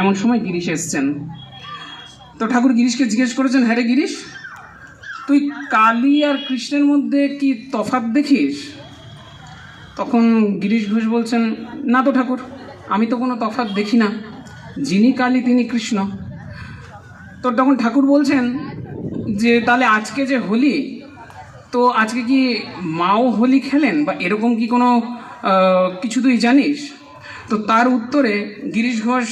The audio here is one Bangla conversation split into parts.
এমন সময় গিরিশ এসছেন। তো ঠাকুর গিরিশকে জিজ্ঞেস করেছেন, হ্যাঁ রে গিরিশ, তুই কালী আর কৃষ্ণের মধ্যে কি তফাৎ দেখিস? তখন গিরিশ ঘোষ বলছেন, না তো ঠাকুর, আমি তো কোনো তফাৎ দেখি না, যিনি কালী তিনি কৃষ্ণ। তো তখন ঠাকুর বলছেন যে তাহলে আজকে যে হোলি, তো আজকে কি মাও হোলি খেলেন বা এরকম কি কোনো কিছু তুই জানিস? তো তার উত্তরে গিরিশ ঘোষ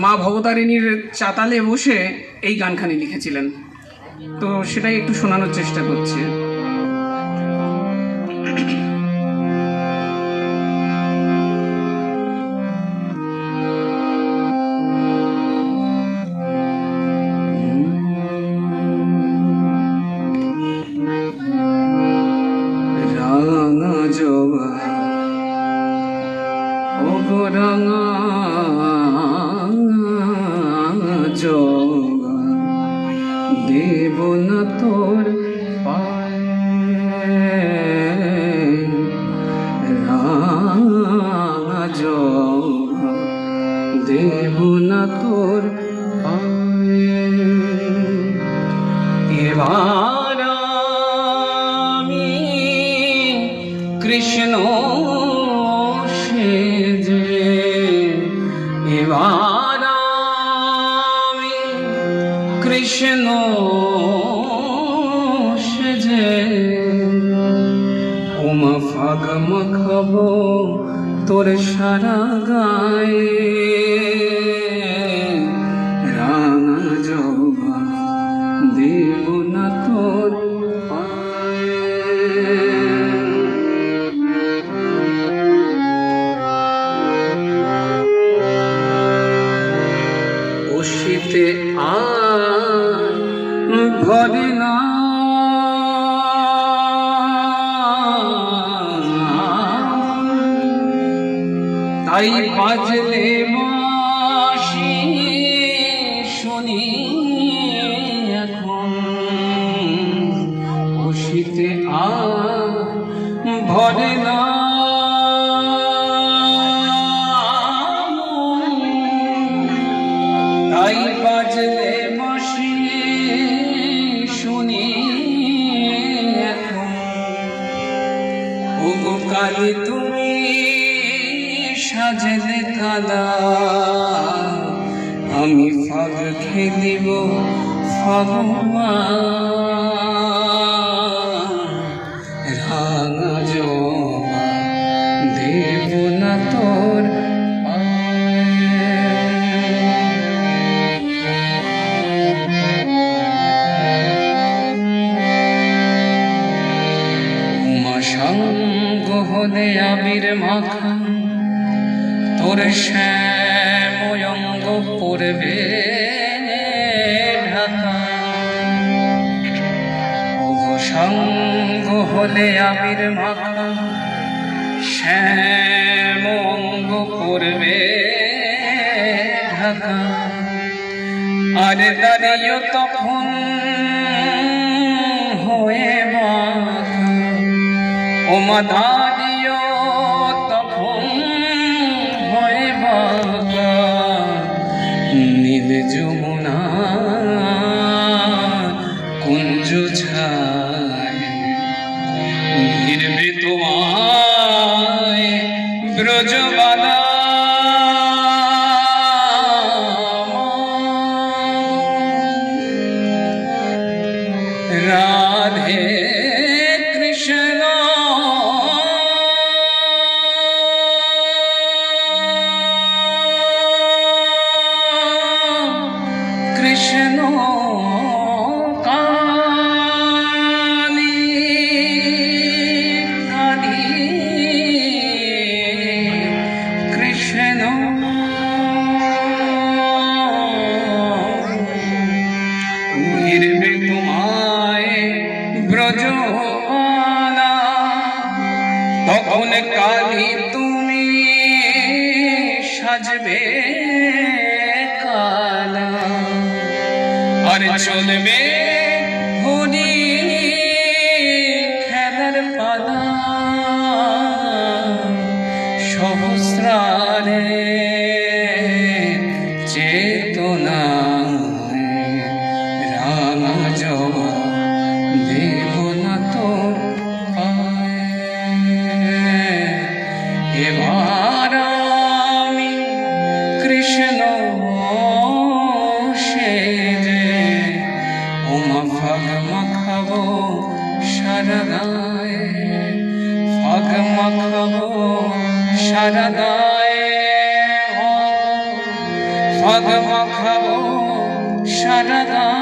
মা ভবতারিণীর চাতালে বসে এই গানখানি লিখেছিলেন। তো সেটাই একটু শোনানোর চেষ্টা করছি। রাঙা জবা ও গো রাঙা জবা, দেব না তোর পায়ে, রাঙা জবা দেব না তোর পায়ে। এবার আমি কৃষ্ণ সেজে, এবার আমি কৃষ্ণ সেজে, ওমা ফাগ মাখাবো তোর সারা গায়ে, রাঙা জবা দেব না তোর পায়ে। শীতে আর ভরে না তাই বাজলে বাঁশি শুনি এখন, শীতে আর ভরে না তাই বাজলে বাঁশি শুনি এখন। ওগো কালী তুমি সাজলে কালা, আমি ফাগ খেলিব ফাগুয়া, রাঙা জবা দেব না তোর সঙ্গ হলে আবির মাখা, তোর শ্যাময়ঙ্গ পড়বে ঢাকা। ওগো সঙ্গ হলে আবির মাখা, শ্যাময়ঙ্গ পড়বে ঢাকা। আর দাঁড়িয়ে তখন হয়ে বাঁকা, ওমা দাঁড়িয়ে তখন হয়ে বাঁকা, নীল যমুনা কুঞ্জ ছায়, ঘিরবে তোমায় ব্রজবালা। রাধে কৃষ্ণ কৃষ্ণ কালী কালী কৃষ্ণ ঘিরবে তোমায় ব্রজবালা। তখন কালী তুমি সাজবে কালা, আর চলবে হোলি খেলার পালা। সহস্রারে চেতনায় রাঙা জবা দেব না তো এবার আমি কৃষ্ণ সেজে উমা ফাগ মাখাবো সারা গায়ে, ফাগ মাখাবো সারা গায়ে, ফাগ মাখাবো সারা গায়ে।